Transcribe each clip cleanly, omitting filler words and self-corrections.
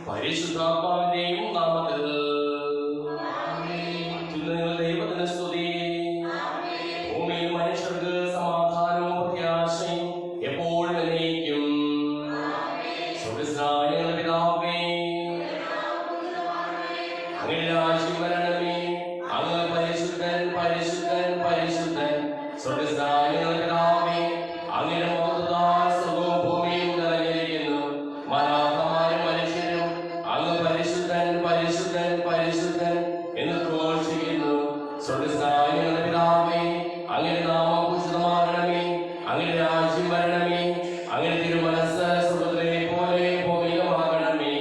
പരിശുദ്ധാത്മാവിന്റെയും നാമത്തിൽ ദൈവത്തിന് സ്തുതി. ഭൂമിയിൽ മനുഷ്യർക്ക് സമാധാനവും പ്രത്യാശയും എപ്പോഴും എന്നേക്കും. സ്വർഗ്ഗസ്ഥനായ പിതാവേ, അങ്ങയുടെ രാജ്യം വരണമേ. അങ്ങ് പരിശുദ്ധൻ പരിശുദ്ധൻ പരിശുദ്ധൻ. സ്വർഗ്ഗസ്ഥനായ പിതാവേ, അങ്ങയുടെ മഹത്വത്താൽ സ്വർഗ്ഗവും ഭൂമിയും നിറഞ്ഞിരിക്കുന്നു. മാലാഖമാരും മനുഷ്യരും അങ്ങ് പരിശുദ്ധൻ പരിശുദ്ധൻ പരിശുദ്ധൻ എന്ന് ഘോഷിക്കുന്നു. സ്വർഗ്ഗസ്ഥനായ പിതാവേ, അങ്ങയുടെ നാമം പൂജിതമാകണമേ. അങ്ങയുടെ രാജ്യം വരണമേ. അങ്ങയുടെ തിരുമനസ്സ് സ്വർഗ്ഗത്തിലെ പോലെ ഭൂമിയിലുമാകണമേ.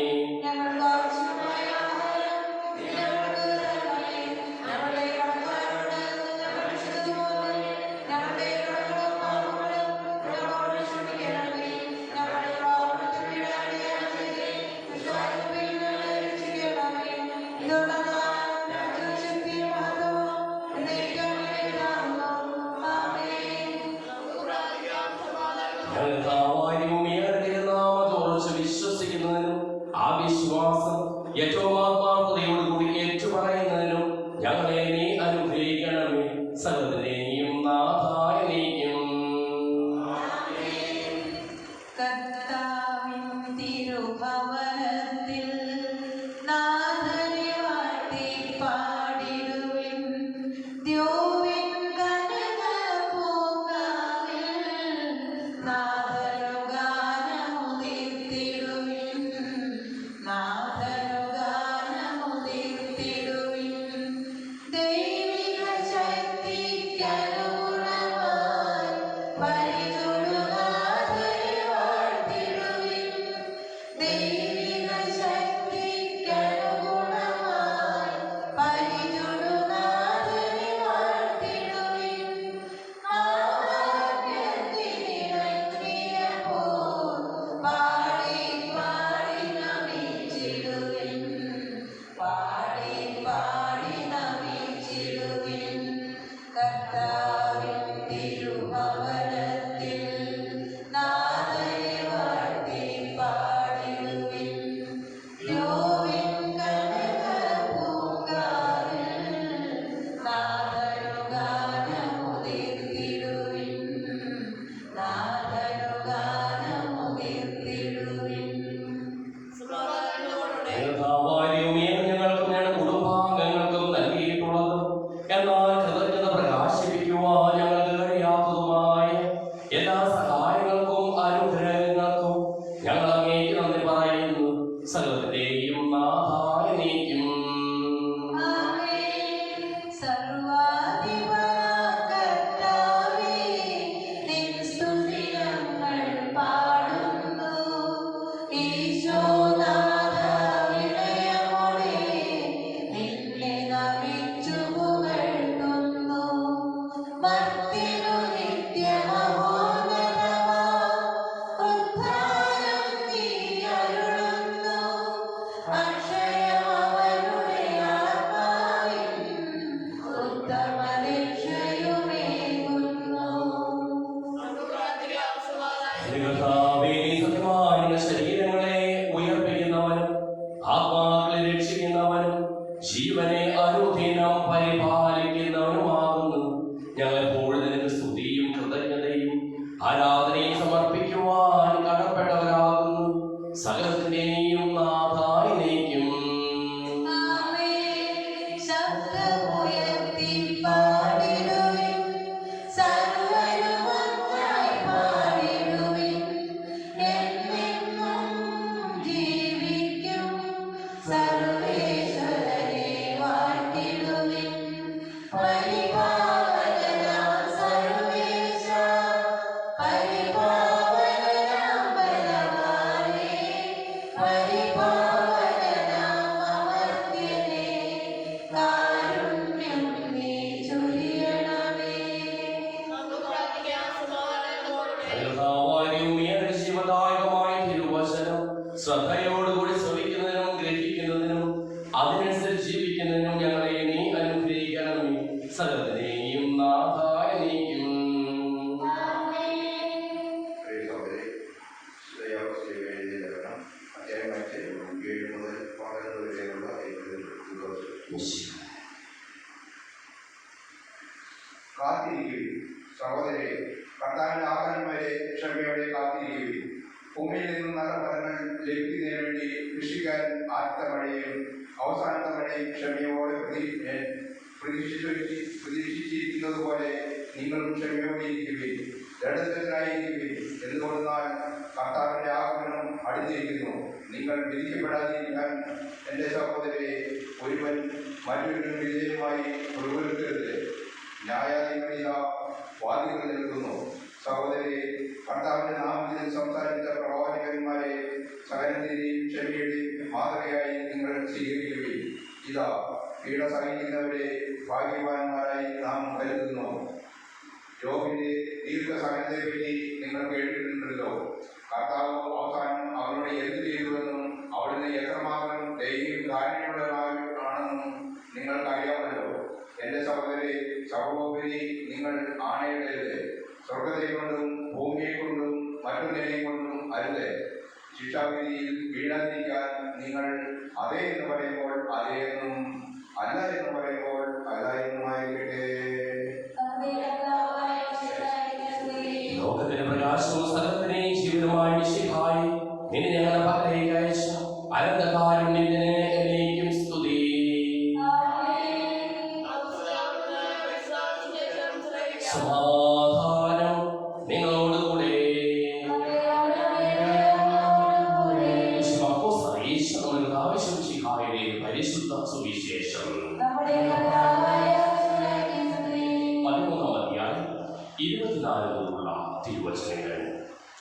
വിശ്വസിക്കുന്നതിനും ആ വിശ്വാസം ഏറ്റവും ആത്മാർത്ഥതയോടുകൂടി ഏറ്റുപറയുന്നതിനും ഞങ്ങളെ നീ അനുഗ്രഹിക്കണമേ. സകലത്തിനെയും നാഥായ നീക്കും. എന്നാൽ കൃതജ്ഞത പ്രകാശിപ്പിക്കുവാൻ ഞങ്ങൾക്ക് കഴിയാത്തതുമായ എല്ലാ സഹായങ്ങൾക്കും അനുഗ്രഹങ്ങൾക്കും ഞങ്ങൾ അങ്ങേക്ക് നന്ദി പറയുന്നു. സകലത്തിന്റെയും നാഥായ നീക്കും. ശരീരങ്ങളെ ഉയർപ്പിക്കുന്നവനും ആത്മാക്കളെ രക്ഷിക്കുന്നവനും ജീവനെ അനുദിനം പരിപാലിക്കുന്നവനുമാകുന്നു. ഞങ്ങൾ എപ്പോഴും നിനക്ക് കാത്തിരിക്കുകയും സഹോദരെ കർത്താവിന്റെ ആഗമനം വരെ ക്ഷമയോടെ കാത്തിരിക്കുകയും ഭൂമിയിൽ നിന്നും നല്ല ഫലങ്ങൾ ലഭിക്കുന്നതിന് വേണ്ടി കൃഷിക്കാരൻ ആദ്യത്തെ മഴയും അവസാനത്തെ മഴയും ക്ഷമയോടെ പ്രതീക്ഷിച്ചിരിക്കുന്നത് പോലെ നിങ്ങളും ക്ഷമയോടെ ഇരിക്കുകയും ദൃഢസ്ഥരായിരിക്കുകയും എന്തുകൊണ്ടാൽ കർത്താവിന്റെ ആഗമനം അടുത്തിരിക്കുന്നു. നിങ്ങൾ വിധിക്കപ്പെടാതിരിക്കാൻ എൻ്റെ സഹോദരരെ ഒരുവൻ മറ്റൊരു വിജയമായി പ്രകോപിക്കരുത്. ന്യായാധിപതിത വാദികൾ നിൽക്കുന്നു. സഹോദരരെ കർത്താവിന്റെ നാമത്തിൽ സംസാരിച്ച പ്രവാചകന്മാരെ സഹനത്തിന്റെയും ക്ഷമയുടെയും മാതൃകയായി നിങ്ങൾ സ്വീകരിക്കുകയും ഇതാ പീഡ സഹിക്കുന്നവരെ ഭാഗ്യവാന്മാരായി നാം കരുതുന്നു. യോബിന്റെ ദീർഘസഹനത്തെപ്പറ്റി നിങ്ങൾ കേട്ടിട്ടുണ്ടല്ലോ. കർത്താവ് അവസാനം അവനോട് എന്ത് ചെയ്തുവെന്നും അവിടുന്ന് എത്രമാത്രം ദൈവം കാരുണ്യമുള്ളവരാണെന്നും നിങ്ങൾക്കറിയാമല്ലോ. എൻ്റെ സഹോദരി സർവോപരി നിങ്ങൾ ആണയിടരുത്. സ്വർഗത്തെ കൊണ്ടും ഭൂമിയെ കൊണ്ടും മറ്റൊന്നിനെ കൊണ്ടും അരുത്. ശിക്ഷാവിധിയിൽ വീഴാതിരിക്കാൻ നിങ്ങൾ അതേ എന്ന് പറയുമ്പോൾ അതേ എന്നും അല്ല എന്ന് പറയുമ്പോൾ അല്ല എന്നുമായിരിക്കട്ടെ. ലോകത്തിന്റെ പ്രകാശവും സകലത്തിനെയും ജീവിതമായി മിശിഹായി നിന്നെ ഞങ്ങളുടെ പക്കലേക്ക് അയച്ച അനന്തകാരുണ്യത്തിന് എന്നേക്കും സ്തുതി. സമാധാനം നിങ്ങളോടുകൂടെ. പരിശുദ്ധ സുവിശേഷം 13-24 തിരുവചനങ്ങൾ.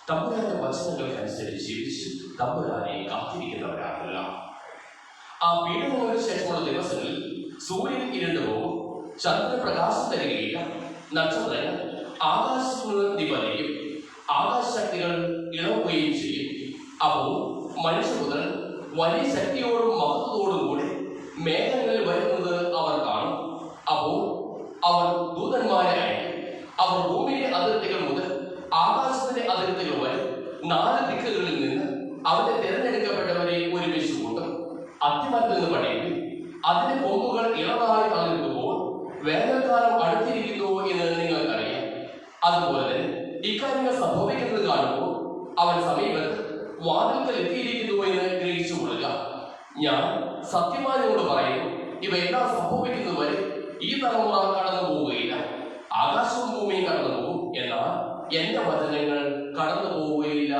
തമ്പുരാന്റെ വചനങ്ങൾക്കനുസരിച്ച് ജീവിച്ച് തമ്പുരാനെ കാത്തിരിക്കുന്നവരാണല്ല. ആ പീഡനങ്ങൾക്ക് ശേഷമുള്ള ദിവസങ്ങളിൽ സൂര്യൻ ഇരുണ്ടു പോകും, ചന്ദ്രൻ പ്രകാശം തരികയില്ല, നക്ഷത്രങ്ങൾ ആകാശത്തു നിന്ന് നിവരുകയും ആകാശശക്തികൾ ഇളവുകയും ചെയ്യും. അപ്പോൾ മനുഷ്യപുത്രൻ വലിയ ശക്തിയോടും മഹത്വത്തോടും കൂടെ മേഘങ്ങളിൽ വരുന്നത് അവർ കാണും. അപ്പോൾ അവർ ദൂതന്മാരെ അയക്കും. അവർ ഭൂമിയുടെ അതിർത്തികൾ മുതൽ ആകാശത്തിന്റെ അതിർത്തികൾ വരെ 4 ദിക്കുകളിൽ നിന്ന് അവന്റെ തിരഞ്ഞെടുക്കപ്പെട്ടവരെ ഒരുമിച്ച് കൂട്ടും. അത്തിമരത്തിൽ നിന്ന് പണിയും. അതിന്റെ കൊമ്പുകൾ ഇളവായി തളിർക്കുമ്പോൾ വേനൽക്കാലം അടുത്തിരിക്കുന്നു എന്ന് നിങ്ങൾക്കറിയാം. അതുപോലെ തന്നെ ഇക്കാര്യങ്ങൾ സംഭവിക്കുന്നത് കാണുമ്പോൾ അവൻ സമീപത്ത് വാതിൽക്കൽ എത്തിയിരിക്കുന്നു എന്ന് ഗ്രഹിച്ചു കൊള്ളുക. ഞാൻ സത്യമായി നിങ്ങളോട് പറയുന്നു, ഇവയെല്ലാം സംഭവിക്കുന്നതുവരെ ഈ തലമുറ കടന്നു പോവുകയില്ല. ആകാശവും ഭൂമിയും കടന്നു പോകും, എന്നാൽ എന്റെ വചനങ്ങൾ കടന്നു പോവുകയില്ല.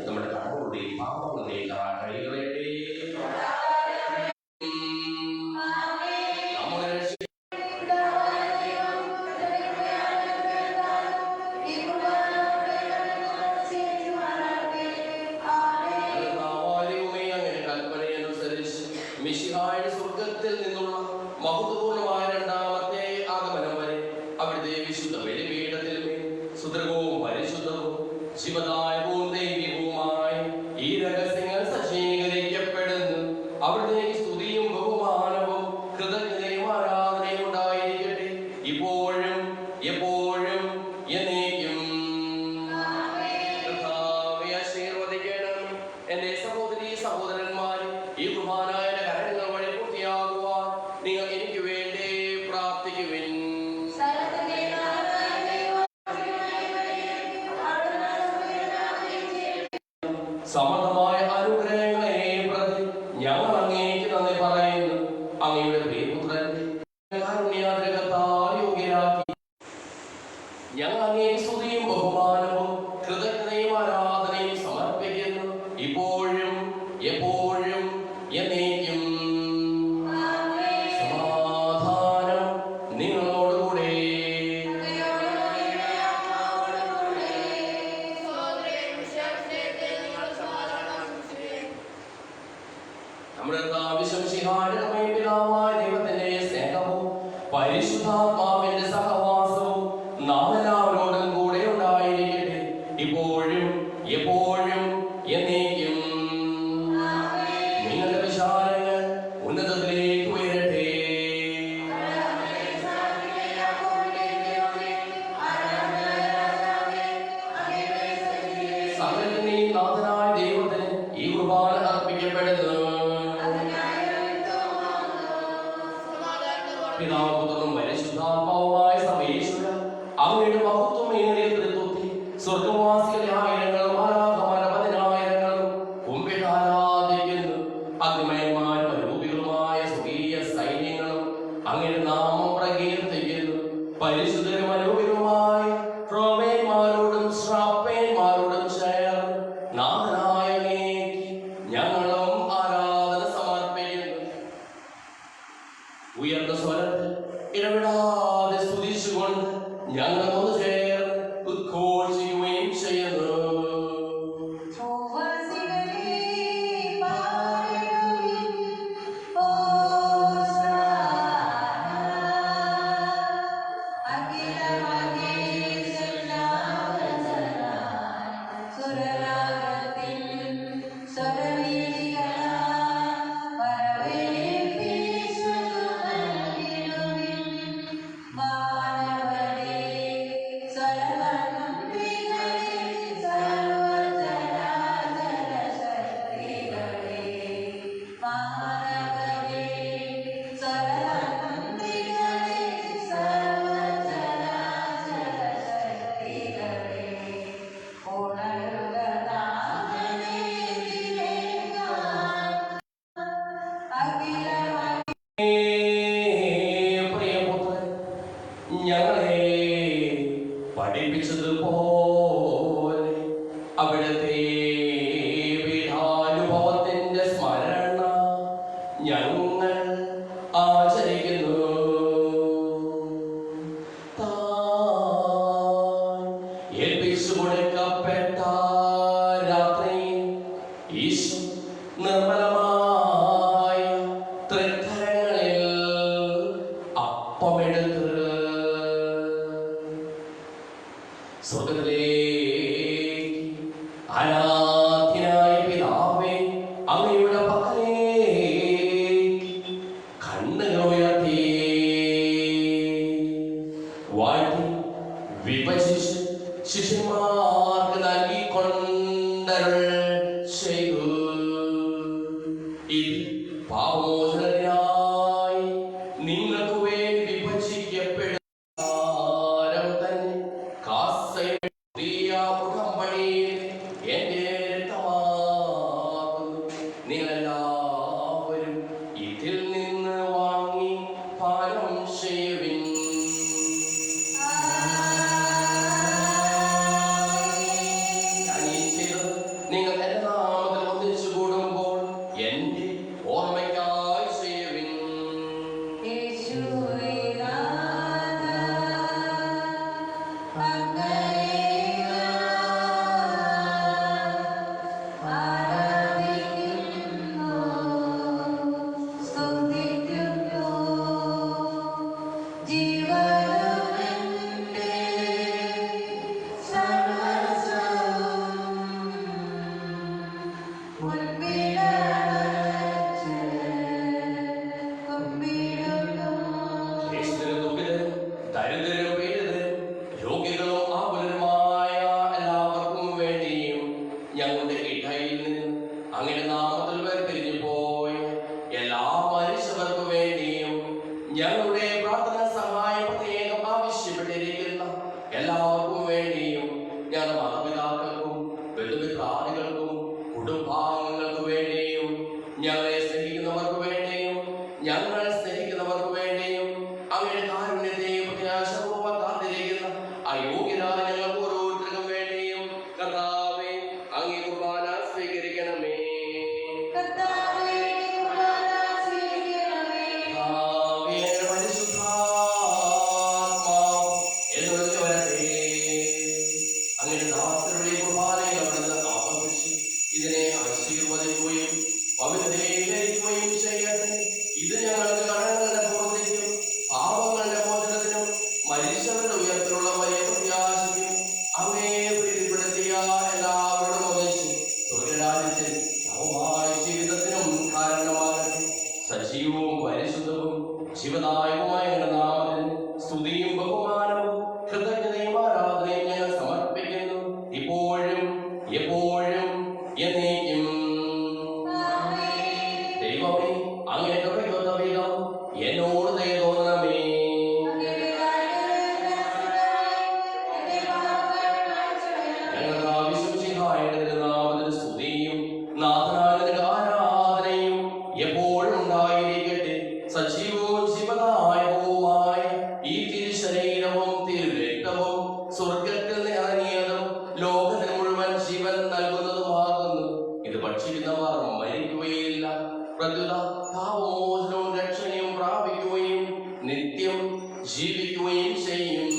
നമ്മുടെ കടകളുടെയും പാപങ്ങളുടെയും കൈകളെ അതായത് സ്വർഗത്തിൽ നിന്നുള്ള മഹത്വപൂർണമായ രണ്ടാമത്തെ ആഗമനം വരെ അവിടുത്തെ വിശുദ്ധ ബലിപീഠത്തിൽ സുദൃഢവും പരിശുദ്ധവും ശിവദായകവും ദൈവികവുമായി ഈ രഹസ്യങ്ങൾ സജ്ജീകരിക്കപ്പെടുന്നു. അവിടുത്തെ സ്തുതിയും ബഹുമാനവും കൃതജ്ഞതയും ആരാധനയും ഉണ്ടായിരിക്കട്ടെ ഇപ്പോഴും എപ്പോഴും എന്നേക്കും. കർത്താവേ, ആശീർവദിക്കണം. എന്റെ സഹോദരീ സഹോദരന്മാരെ, ഈ കുർബാനായ കരങ്ങൾ വഴി പൂർത്തിയാകുവാൻ നിങ്ങൾ എനിക്ക് വേണ്ടി പ്രാർത്ഥിക്കുവിൻ. സമൃദ്ധമായ അനുഗ്രഹങ്ങളെ പ്രതി ഞങ്ങൾ അങ്ങേക്ക് നന്ദി പറയുന്നു. അങ്ങയുടെ പ്രിയപുത്രന്റെ കാരുണ്യാഗ്രഹത്താൽ യോഗ്യരാക്കി ഞങ്ങൾ അങ്ങേ സ്തുതിയും ബഹുമാനവും കൃതജ്ഞതയും ആരാധനയും സമർപ്പിക്കുന്നു ഇപ്പോഴും എപ്പോഴും എന്നേക്കും. സമാധാനം നിങ്ങളോടുകൂടെ. നമ്മുടെ പിതാവായ ദൈവത്തിന്റെ സ്നേഹവും പരിശുദ്ധാത്മാവിന്റെ സഹവാസവും നാം എല്ലാവരോടും കൂടെ ഉണ്ടായിരിക്കട്ടെ ഇപ്പോഴും എപ്പോഴും എന്നേക്കും. നിങ്ങളുടെ വിചാരങ്ങൾ ഉന്നതത്തിലേക്ക് ഉയരട്ടെ. സകലത്തിന്റെയും നാഥനായ ദൈവത്തിന് ഈ കുർബാന അർപ്പിക്കപ്പെടുന്നു. പിതാവും പരിശുദ്ധാത്മാവുമായ സർവ്വേശ്വര അങ്ങയുടെ മഹത്വമേറിയ തൃത്വത്തിൽ സ്വർഗവാസികളെ ആയിരങ്ങളും പതിനായിരങ്ങളും കുമ്പിട്ട് ആരാധിക്കുന്നു. അഗ്നിമയന്മാരും അരൂപികളുമായ സ്വകീയ സൈന്യങ്ങളും അങ്ങയുടെ നാമം പ്രകീർത്തിക്കുന്നു. പരിശുദ്ധരും അരൂപികളുമായ ട്രോവേന്മാരോടും ശ്രാപ്പേന്മാരോടും ചേർന്ന് നാഥനായ അങ്ങേക്ക് ഞങ്ങളും ആരാധന സമർപ്പിക്കുന്നു. ഉയർന്ന സ്വരത്തിൽ ഇടപെടാതെ സ്തുതിച്ചുകൊണ്ട് ഞങ്ങൾ ഒന്ന് ചേർന്ന് ഉദ്ഘോഷിക്കുകയും ചെയ്യുന്നു. പ്രിയപുത്രൻ ഞങ്ങളെ പഠിപ്പിച്ചതുപോലെ അവിടുത്തെ പീഠാനുഭവത്തിന്റെ സ്മരണ ഞങ്ങൾ ആചരിക്കുന്നു. ഏൽപ്പിച്ചു കൊടുക്കപ്പെട്ട രാത്രി ഈശോ നിർമ്മലമായ തൃക്കരങ്ങളിൽ അപ്പമെടുത്ത് സ്വർഗ്ഗത്തിലേക്ക് ആരാധ്യനായ പിതാവേ അങ്ങയുടെ പക്കലേക്ക് കണ്ണുകൾ ഉയർത്തി വാഴ്ത്തി വിഭജിച്ച് ശിഷ്യന്മാർക്ക് നൽകിക്കൊണ്ടരുൾ ചെയ്തു. ഇത് പാപമോചനത്തിനായി നിങ്ങൾക്ക് വേണ്ടി വിഭജിക്കപ്പെടും തന്നെ കാസയ ഉടമ്പടിയിൽ എന്റെ രക്തമാകുന്നു. നിങ്ങളെല്ലാവരും ഇതിൽ നിന്ന് വാങ്ങി പാനം ചെയ്യുവിൻ. നിങ്ങൾ എന്റെ നാമത്തിൽ ഒന്നിച്ചു കൂടുമ്പോൾ എന്റെ ഓർമ്മയ്ക്കായി ചെയ്യുവിൻ. സ്തുതി ഞങ്ങളെ സ്നേഹിക്കുന്നവർക്ക് വേണ്ടിയും ഞങ്ങൾ സ്നേഹിക്കുന്നവർക്ക് വേണ്ടിയും അങ്ങയുടെ കാരുണ്യത്തെയും പ്രത്യാശപൂർവ്വം കാത്തിരിക്കുന്ന അയോഗ്യരായ ഞങ്ങൾക്ക് ഓരോരുത്തർക്കും വേണ്ടിയും കർത്താവേ അങ്ങേ കുർബാന സ്വീകരിക്കണമേ. അങ്ങയുടെ ദാസരുടെ കുർബാനയെ അവിടുന്ന് ആവർത്തിച്ച് ഇതിനെ ആശീർവദിക്കുകയും പവിത്രതയിലേക്കുകയും ചെയ്യട്ടെ. ഇത് ഞങ്ങൾക്ക് കടങ്ങളുടെ പൂർത്തിക്കും പാപങ്ങളുടെ മോചനത്തിനും മരിച്ചവരുടെ ഉയർത്തിലുള്ള വലിയ പ്രത്യാശയ്ക്കും അങ്ങേ പ്രീതിപ്പെടുത്തിയ എല്ലാവരോടും ഒന്നിച്ച് സ്വർഗരാജ്യത്തിൽ നവമായ ജീവിതത്തിനും കാരണമാകട്ടെ. സജീവവും പരിശുദ്ധവും ശിവദായകവുമായ നാമത്തിന് സ്തുതിയും ബഹുമാനവും കൃതജ്ഞതയും ആരാധനയും ഞങ്ങൾ സമർപ്പിക്കുന്നു, ഇപ്പോഴും എപ്പോഴും എന്നേക്കും. ദൈവമേ, അങ്ങേ കൃപയ്ക്കൊത്ത വിധം എന്നോട് ദയ തോന്നണമേ. ഞങ്ങളുടെ ആവശ്യമായ നാമത്തിന് സ്തുതിയും നാഥനായ ആരാധനയും എപ്പോഴും ഉണ്ടായിരിക്കട്ടെ. സജീവവും ശിവദായകവുമായ ഈ തിരുശരീരവും തിരുരക്തവും സ്വർഗത്തിൽ ഇറങ്ങിയതും ലോകത്തിന് മുഴുവൻ ജീവൻ നൽകുന്നതുമാകുന്നു. ഇത് ഭക്ഷിക്കുന്നവർ മരിക്കുകയില്ല, പ്രത്യുത പാപമോചനവും രക്ഷയും പ്രാപിക്കുകയും നിത്യം ജീവിക്കുകയും ചെയ്യും.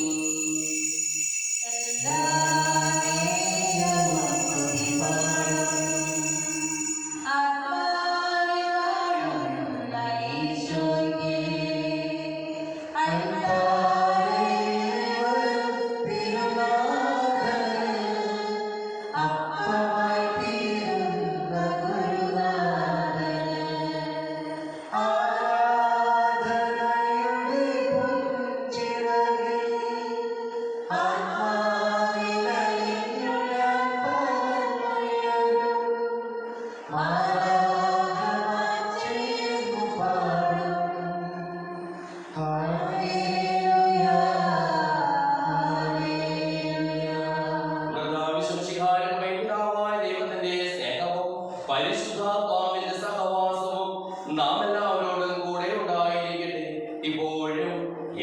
പരിശുദ്ധാത്മാവിന്റെ സഹവാസവും നാം എല്ലാവരോടും കൂടെ ഉണ്ടായിരിക്കട്ടെ, ഇപ്പോഴും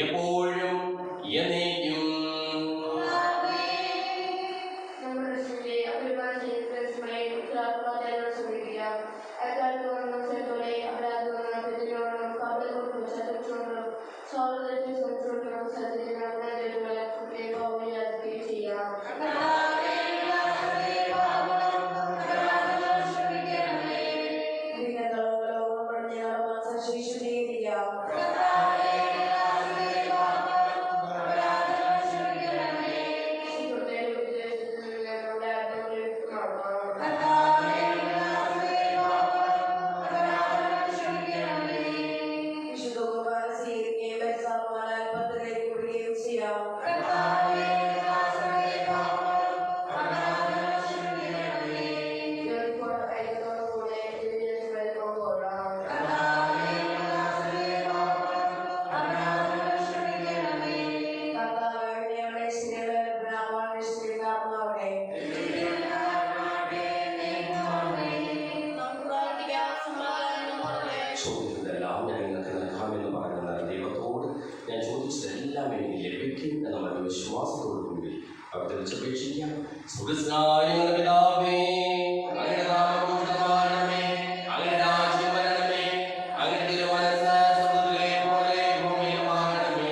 എപ്പോഴും എന്നേക്കും. ചോദിച്ചതെല്ലാം ഞാൻ നിങ്ങൾക്ക് നൽകാമെന്ന് പറയുന്ന ദൈവത്തോട് ഞാൻ ചോദിച്ചതെല്ലാം എനിക്ക് ലഭിക്കും എന്നുള്ള വിശ്വാസത്തോടു കൂടി അവിടുത്തെ വിളിച്ചപേക്ഷിക്കാം. സുഖസ്നായ പിതാവേ, അങ്ങയുടെ നാമം പൂജിതമാകണമേ, അങ്ങയുടെ രാജ്യം വരണമേ, അങ്ങയുടെ തിരുമനസ്സ് സ്വർഗ്ഗത്തിലെ പോലെ ഭൂമിയിലുമാകണമേ.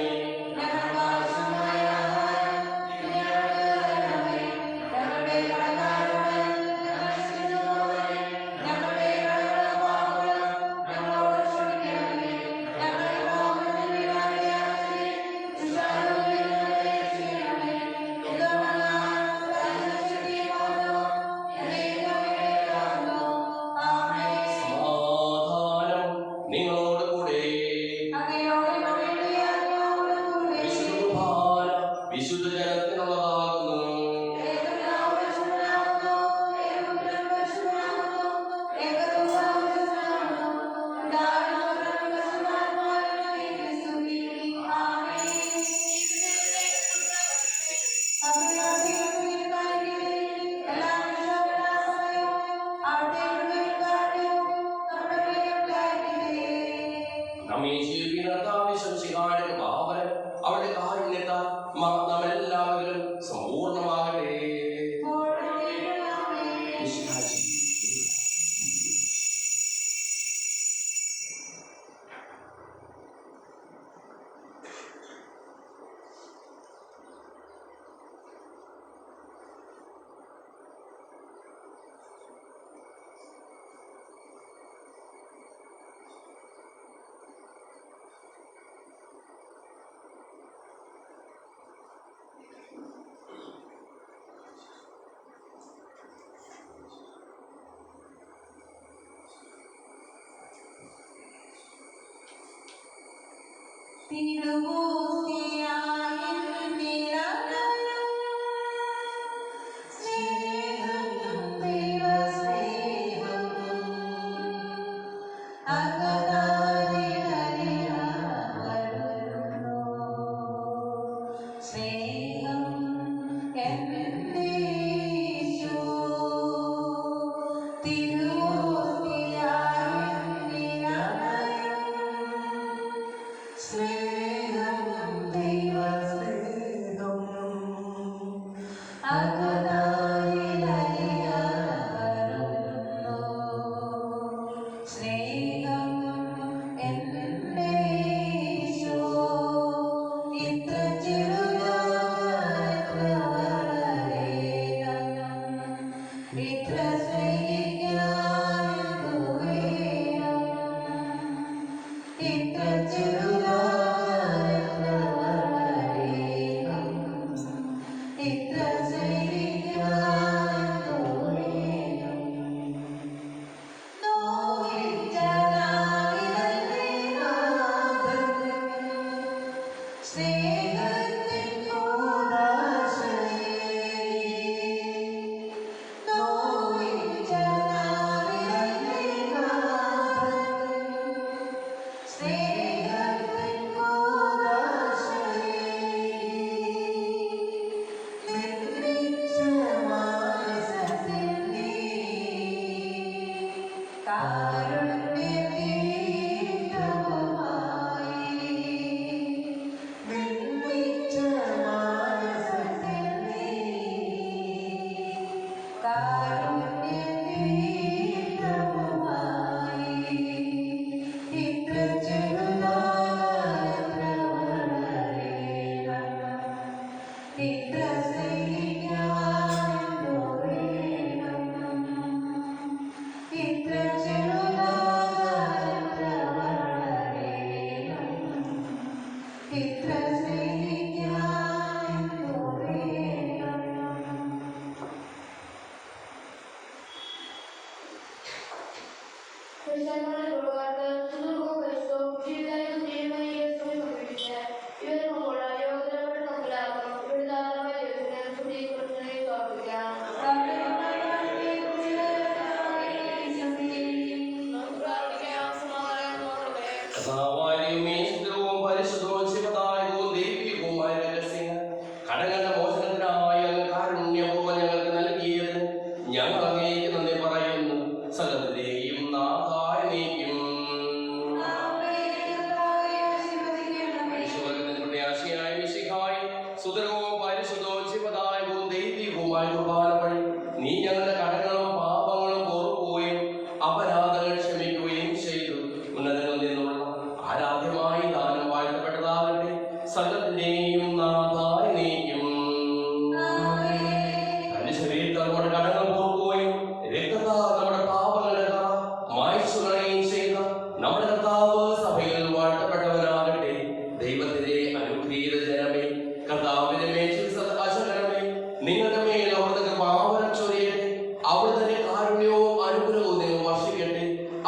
വിശുദ്ധ ജനത്തിനുള്ളതാകുന്നു. Amen. നമ്മെ ജീവിതത്താവശ്യം ഭാവന അവരുടെ കാരുണ്യത്താൽ നാമെല്ലാവരും സമ്പൂർണ്ണമാകട്ടെ.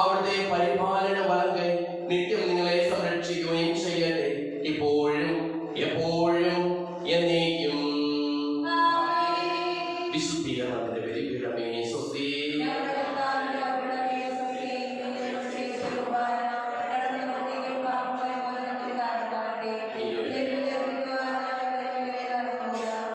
അവിടുത്തെ പരിപാലന വലം കൈ നിത്യം നിങ്ങളെ